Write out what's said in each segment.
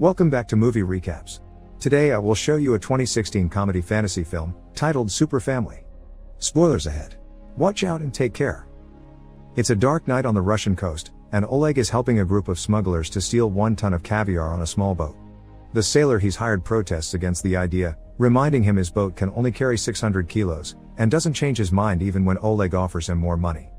Welcome back to Movie Recaps. Today I will show you a 2016 comedy fantasy film, titled Super Family. Spoilers ahead. Watch out and take care. It's a dark night on the Russian coast, and Oleg is helping a group of smugglers to steal 1 ton of caviar on a small boat. The sailor he's hired protests against the idea, reminding him his boat can only carry 600 kilos, and doesn't change his mind even when Oleg offers him more money.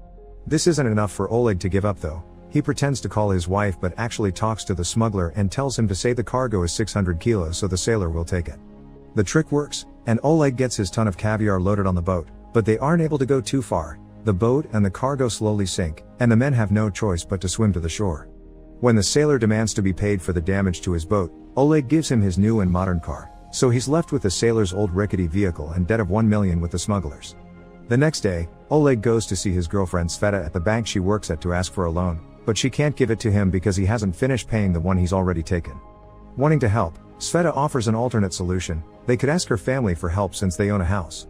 This isn't enough for Oleg to give up though. He pretends to call his wife but actually talks to the smuggler and tells him to say the cargo is 600 kilos so the sailor will take it. The trick works, and Oleg gets his ton of caviar loaded on the boat, but they aren't able to go too far. The boat and the cargo slowly sink, and the men have no choice but to swim to the shore. When the sailor demands to be paid for the damage to his boat, Oleg gives him his new and modern car, so he's left with the sailor's old rickety vehicle and debt of 1 million with the smugglers. The next day, Oleg goes to see his girlfriend Sveta at the bank she works at to ask for a loan, but she can't give it to him because he hasn't finished paying the one he's already taken. Wanting to help, Sveta offers an alternate solution. They could ask her family for help since they own a house.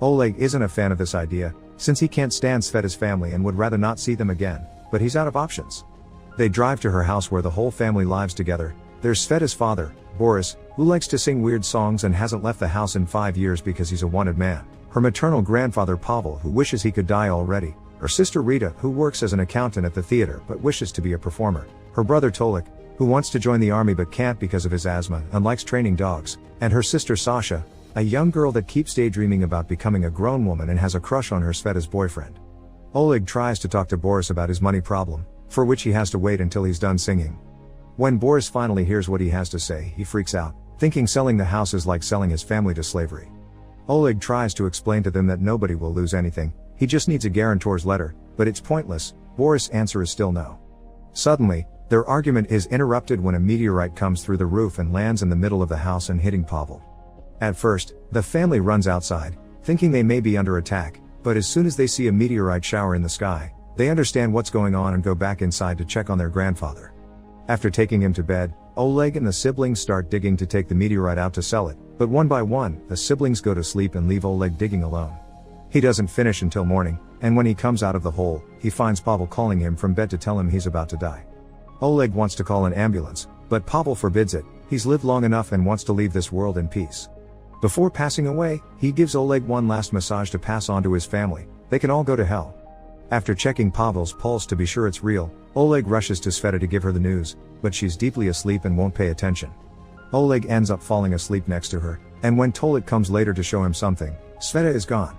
Oleg isn't a fan of this idea, since he can't stand Sveta's family and would rather not see them again, but he's out of options. They drive to her house where the whole family lives together. There's Sveta's father, Boris, who likes to sing weird songs and hasn't left the house in 5 years because he's a wanted man. Her maternal grandfather Pavel, who wishes he could die already. Her sister Rita, who works as an accountant at the theater but wishes to be a performer. Her brother Tolik, who wants to join the army but can't because of his asthma and likes training dogs. And her sister Sasha, a young girl that keeps daydreaming about becoming a grown woman and has a crush on her Sveta's boyfriend. Oleg tries to talk to Boris about his money problem, for which he has to wait until he's done singing. When Boris finally hears what he has to say, he freaks out, thinking selling the house is like selling his family to slavery. Oleg tries to explain to them that nobody will lose anything, he just needs a guarantor's letter, but it's pointless. Boris' answer is still no. Suddenly, their argument is interrupted when a meteorite comes through the roof and lands in the middle of the house and hitting Pavel. At first, the family runs outside, thinking they may be under attack, but as soon as they see a meteorite shower in the sky, they understand what's going on and go back inside to check on their grandfather. After taking him to bed, Oleg and the siblings start digging to take the meteorite out to sell it, but one by one, the siblings go to sleep and leave Oleg digging alone. He doesn't finish until morning, and when he comes out of the hole, he finds Pavel calling him from bed to tell him he's about to die. Oleg wants to call an ambulance, but Pavel forbids it. He's lived long enough and wants to leave this world in peace. Before passing away, he gives Oleg one last massage to pass on to his family. They can all go to hell. After checking Pavel's pulse to be sure it's real, Oleg rushes to Sveta to give her the news, but she's deeply asleep and won't pay attention. Oleg ends up falling asleep next to her, and when Tolik comes later to show him something, Sveta is gone.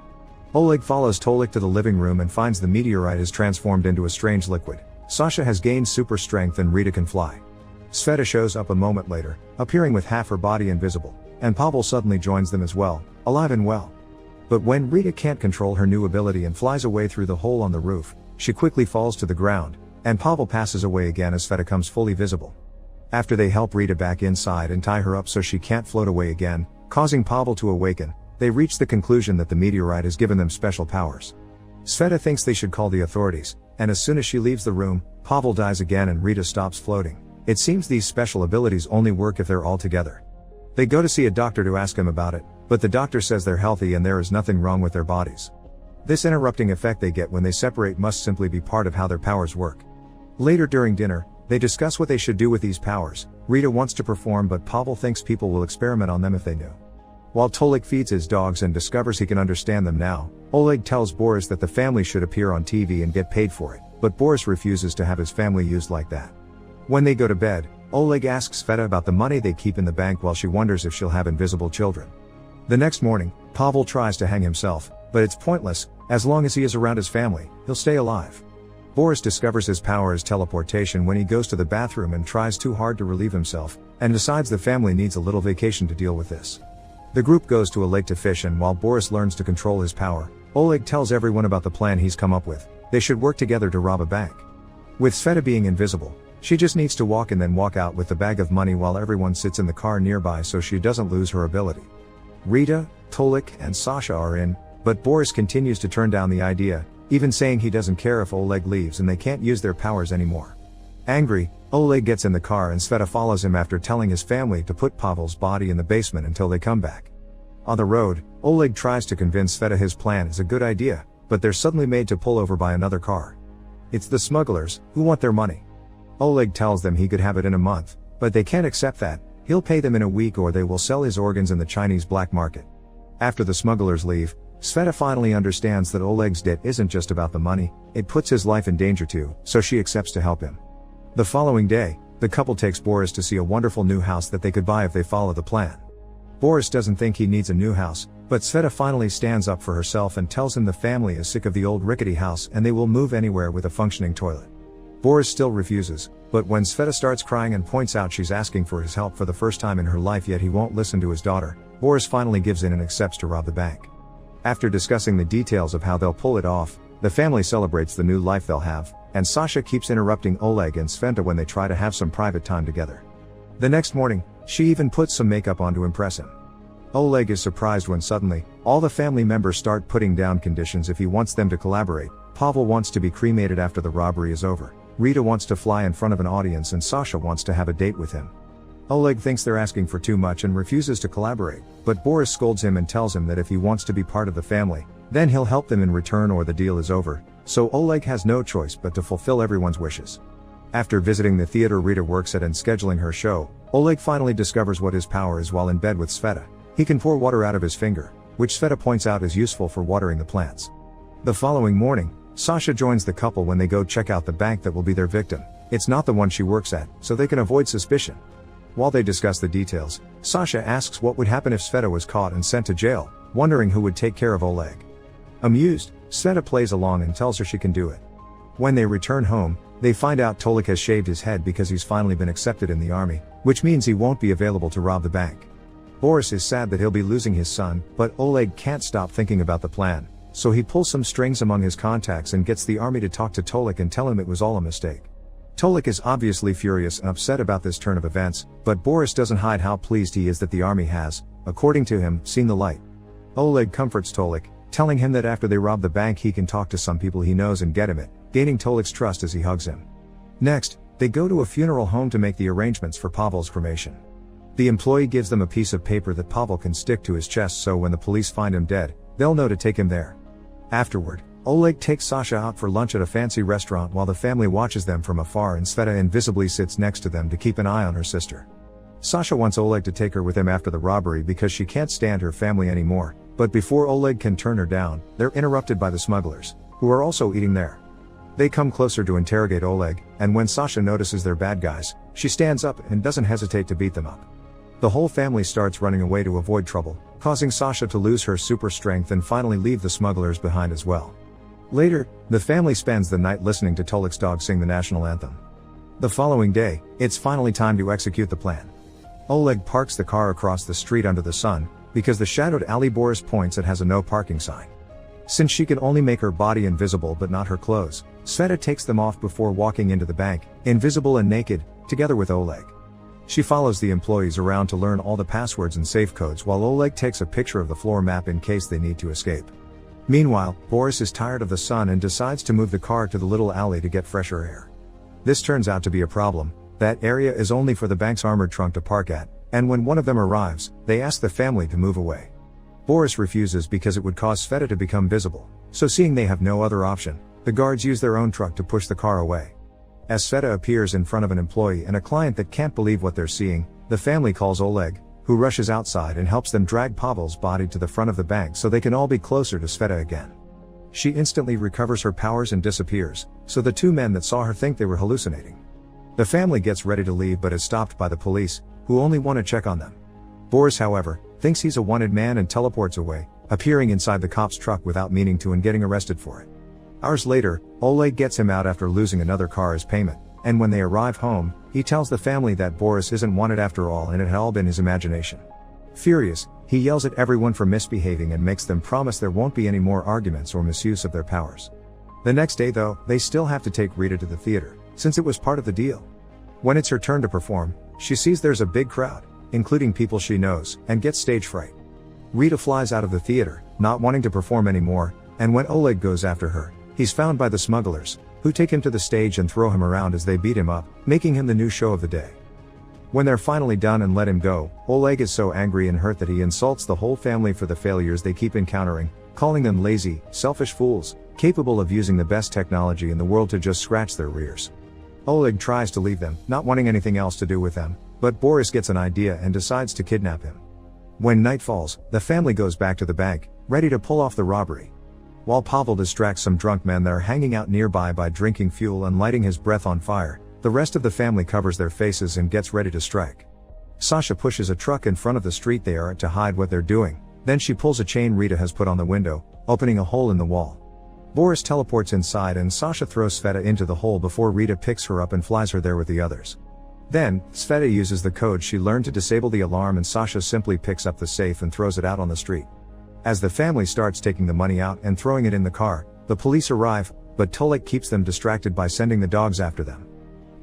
Oleg follows Tolik to the living room and finds the meteorite is transformed into a strange liquid. Sasha has gained super strength and Rita can fly. Sveta shows up a moment later, appearing with half her body invisible, and Pavel suddenly joins them as well, alive and well. But when Rita can't control her new ability and flies away through the hole on the roof, she quickly falls to the ground, and Pavel passes away again as Sveta comes fully visible. After they help Rita back inside and tie her up so she can't float away again, causing Pavel to awaken, they reach the conclusion that the meteorite has given them special powers. Sveta thinks they should call the authorities, and as soon as she leaves the room, Pavel dies again and Rita stops floating. It seems these special abilities only work if they're all together. They go to see a doctor to ask him about it, but the doctor says they're healthy and there is nothing wrong with their bodies. This interrupting effect they get when they separate must simply be part of how their powers work. Later during dinner, they discuss what they should do with these powers. Rita wants to perform but Pavel thinks people will experiment on them if they knew. While Tolik feeds his dogs and discovers he can understand them now, Oleg tells Boris that the family should appear on TV and get paid for it, but Boris refuses to have his family used like that. When they go to bed, Oleg asks Sveta about the money they keep in the bank while she wonders if she'll have invisible children. The next morning, Pavel tries to hang himself, but it's pointless. As long as he is around his family, he'll stay alive. Boris discovers his power is teleportation when he goes to the bathroom and tries too hard to relieve himself, and decides the family needs a little vacation to deal with this. The group goes to a lake to fish, and while Boris learns to control his power, Oleg tells everyone about the plan he's come up with. They should work together to rob a bank. With Sveta being invisible, she just needs to walk and then walk out with the bag of money while everyone sits in the car nearby so she doesn't lose her ability. Rita, Tolik, and Sasha are in, but Boris continues to turn down the idea, even saying he doesn't care if Oleg leaves and they can't use their powers anymore. Angry, Oleg gets in the car and Sveta follows him after telling his family to put Pavel's body in the basement until they come back. On the road, Oleg tries to convince Sveta his plan is a good idea, but they're suddenly made to pull over by another car. It's the smugglers, who want their money. Oleg tells them he could have it in a month, But they can't accept that. He'll pay them in a week or they will sell his organs in the Chinese black market. After the smugglers leave, Sveta finally understands that Oleg's debt isn't just about the money, it puts his life in danger too, so she accepts to help him. The following day, the couple takes Boris to see a wonderful new house that they could buy if they follow the plan. Boris doesn't think he needs a new house, but Sveta finally stands up for herself and tells him the family is sick of the old rickety house and they will move anywhere with a functioning toilet. Boris still refuses, but when Sveta starts crying and points out she's asking for his help for the first time in her life yet he won't listen to his daughter, Boris finally gives in and accepts to rob the bank. After discussing the details of how they'll pull it off, the family celebrates the new life they'll have, and Sasha keeps interrupting Oleg and Sveta when they try to have some private time together. The next morning, she even puts some makeup on to impress him. Oleg is surprised when suddenly, all the family members start putting down conditions if he wants them to collaborate. Pavel wants to be cremated after the robbery is over, Rita wants to fly in front of an audience and Sasha wants to have a date with him. Oleg thinks they're asking for too much and refuses to collaborate, but Boris scolds him and tells him that if he wants to be part of the family, then he'll help them in return or the deal is over, so Oleg has no choice but to fulfill everyone's wishes. After visiting the theater Rita works at and scheduling her show, Oleg finally discovers what his power is while in bed with Sveta. He can pour water out of his finger, which Sveta points out is useful for watering the plants. The following morning, Sasha joins the couple when they go check out the bank that will be their victim. It's not the one she works at, so they can avoid suspicion. While they discuss the details, Sasha asks what would happen if Sveta was caught and sent to jail, wondering who would take care of Oleg. Amused, Sveta plays along and tells her she can do it. When they return home, they find out Tolik has shaved his head because he's finally been accepted in the army, which means he won't be available to rob the bank. Boris is sad that he'll be losing his son, but Oleg can't stop thinking about the plan, so he pulls some strings among his contacts and gets the army to talk to Tolik and tell him it was all a mistake. Tolik is obviously furious and upset about this turn of events, but Boris doesn't hide how pleased he is that the army has, according to him, seen the light. Oleg comforts Tolik, telling him that after they rob the bank he can talk to some people he knows and get him it, gaining Tolik's trust as he hugs him. Next, they go to a funeral home to make the arrangements for Pavel's cremation. The employee gives them a piece of paper that Pavel can stick to his chest so when the police find him dead, they'll know to take him there. Afterward, Oleg takes Sasha out for lunch at a fancy restaurant while the family watches them from afar and Sveta invisibly sits next to them to keep an eye on her sister. Sasha wants Oleg to take her with him after the robbery because she can't stand her family anymore, but before Oleg can turn her down, they're interrupted by the smugglers, who are also eating there. They come closer to interrogate Oleg, and when Sasha notices they're bad guys, she stands up and doesn't hesitate to beat them up. The whole family starts running away to avoid trouble, causing Sasha to lose her super strength and finally leave the smugglers behind as well. Later, the family spends the night listening to Tolik's dog sing the national anthem. The following day, it's finally time to execute the plan. Oleg parks the car across the street under the sun, because the shadowed alley Boris points at has a no parking sign. Since she can only make her body invisible but not her clothes, Sveta takes them off before walking into the bank, invisible and naked, together with Oleg. She follows the employees around to learn all the passwords and safe codes while Oleg takes a picture of the floor map in case they need to escape. Meanwhile, Boris is tired of the sun and decides to move the car to the little alley to get fresher air. This turns out to be a problem. That area is only for the bank's armored trunk to park at, and when one of them arrives, they ask the family to move away. Boris refuses because it would cause Sveta to become visible, so seeing they have no other option, the guards use their own truck to push the car away. As Sveta appears in front of an employee and a client that can't believe what they're seeing, the family calls Oleg, who rushes outside and helps them drag Pavel's body to the front of the bank so they can all be closer to Sveta again. She instantly recovers her powers and disappears, so the two men that saw her think they were hallucinating. The family gets ready to leave but is stopped by the police, who only want to check on them. Boris, however, thinks he's a wanted man and teleports away, appearing inside the cop's truck without meaning to and getting arrested for it. Hours later, Oleg gets him out after losing another car as payment, and when they arrive home, he tells the family that Boris isn't wanted after all and it had all been his imagination. Furious, he yells at everyone for misbehaving and makes them promise there won't be any more arguments or misuse of their powers. The next day though, they still have to take Rita to the theater, since it was part of the deal. When it's her turn to perform, she sees there's a big crowd, including people she knows, and gets stage fright. Rita flies out of the theater, not wanting to perform anymore, and when Oleg goes after her, he's found by the smugglers, who take him to the stage and throw him around as they beat him up, making him the new show of the day. When they're finally done and let him go, Oleg is so angry and hurt that he insults the whole family for the failures they keep encountering, calling them lazy, selfish fools, capable of using the best technology in the world to just scratch their rears. Oleg tries to leave them, not wanting anything else to do with them, but Boris gets an idea and decides to kidnap him. When night falls, the family goes back to the bank, ready to pull off the robbery. While Pavel distracts some drunk men that are hanging out nearby by drinking fuel and lighting his breath on fire, the rest of the family covers their faces and gets ready to strike. Sasha pushes a truck in front of the street they are at to hide what they're doing, then she pulls a chain Rita has put on the window, opening a hole in the wall. Boris teleports inside and Sasha throws Sveta into the hole before Rita picks her up and flies her there with the others. Then, Sveta uses the code she learned to disable the alarm and Sasha simply picks up the safe and throws it out on the street. As the family starts taking the money out and throwing it in the car, the police arrive, but Tolik keeps them distracted by sending the dogs after them.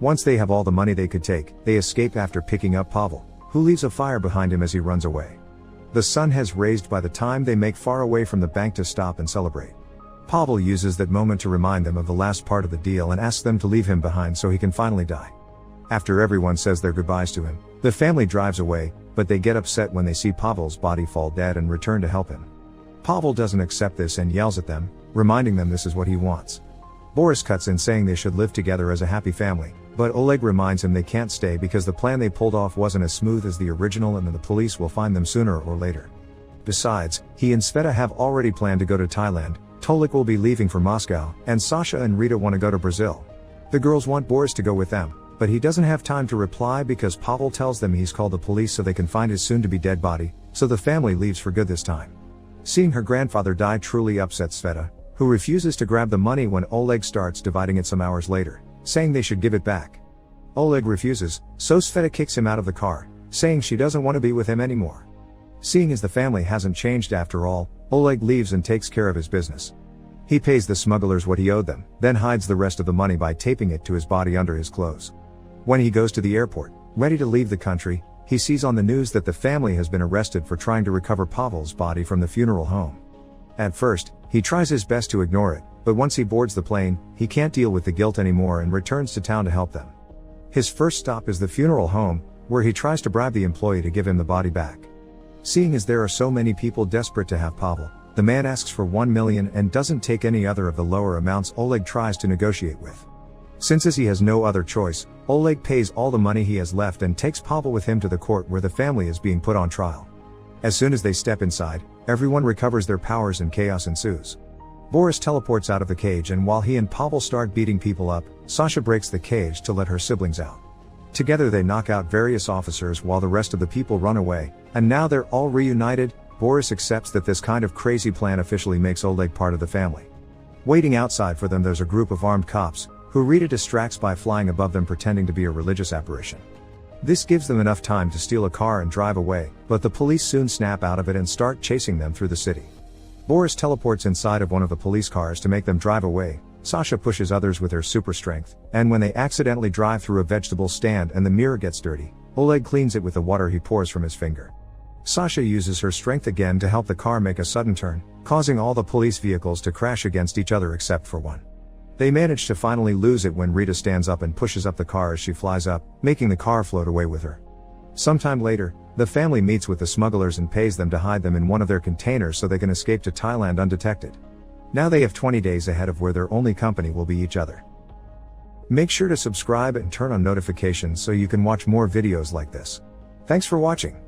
Once they have all the money they could take, they escape after picking up Pavel, who leaves a fire behind him as he runs away. The sun has raised by the time they make far away from the bank to stop and celebrate. Pavel uses that moment to remind them of the last part of the deal and asks them to leave him behind so he can finally die. After everyone says their goodbyes to him, the family drives away, but they get upset when they see Pavel's body fall dead and return to help him. Pavel doesn't accept this and yells at them, reminding them this is what he wants. Boris cuts in saying they should live together as a happy family, but Oleg reminds him they can't stay because the plan they pulled off wasn't as smooth as the original and that the police will find them sooner or later. Besides, he and Sveta have already planned to go to Thailand, Tolik will be leaving for Moscow, and Sasha and Rita want to go to Brazil. The girls want Boris to go with them, but he doesn't have time to reply because Pavel tells them he's called the police so they can find his soon-to-be dead body, so the family leaves for good this time. Seeing her grandfather die truly upsets Sveta, who refuses to grab the money when Oleg starts dividing it some hours later, saying they should give it back. Oleg refuses, so Sveta kicks him out of the car, saying she doesn't want to be with him anymore. Seeing as the family hasn't changed after all, Oleg leaves and takes care of his business. He pays the smugglers what he owed them, then hides the rest of the money by taping it to his body under his clothes. When he goes to the airport, ready to leave the country, he sees on the news that the family has been arrested for trying to recover Pavel's body from the funeral home. At first, he tries his best to ignore it, but once he boards the plane, he can't deal with the guilt anymore and returns to town to help them. His first stop is the funeral home, where he tries to bribe the employee to give him the body back. Seeing as there are so many people desperate to have Pavel, the man asks for 1 million and doesn't take any other of the lower amounts Oleg tries to negotiate with. Since as he has no other choice, Oleg pays all the money he has left and takes Pavel with him to the court where the family is being put on trial. As soon as they step inside, everyone recovers their powers and chaos ensues. Boris teleports out of the cage and while he and Pavel start beating people up, Sasha breaks the cage to let her siblings out. Together they knock out various officers while the rest of the people run away, and now they're all reunited. Boris accepts that this kind of crazy plan officially makes Oleg part of the family. Waiting outside for them there's a group of armed cops, who Rita distracts by flying above them pretending to be a religious apparition. This gives them enough time to steal a car and drive away, but the police soon snap out of it and start chasing them through the city. Boris teleports inside of one of the police cars to make them drive away. Sasha pushes others with her super strength, and when they accidentally drive through a vegetable stand and the mirror gets dirty, Oleg cleans it with the water he pours from his finger. Sasha uses her strength again to help the car make a sudden turn, causing all the police vehicles to crash against each other except for one. They manage to finally lose it when Rita stands up and pushes up the car as she flies up, making the car float away with her. Sometime later, the family meets with the smugglers and pays them to hide them in one of their containers so they can escape to Thailand undetected. Now they have 20 days ahead of where their only company will be each other. Make sure to subscribe and turn on notifications so you can watch more videos like this. Thanks for watching.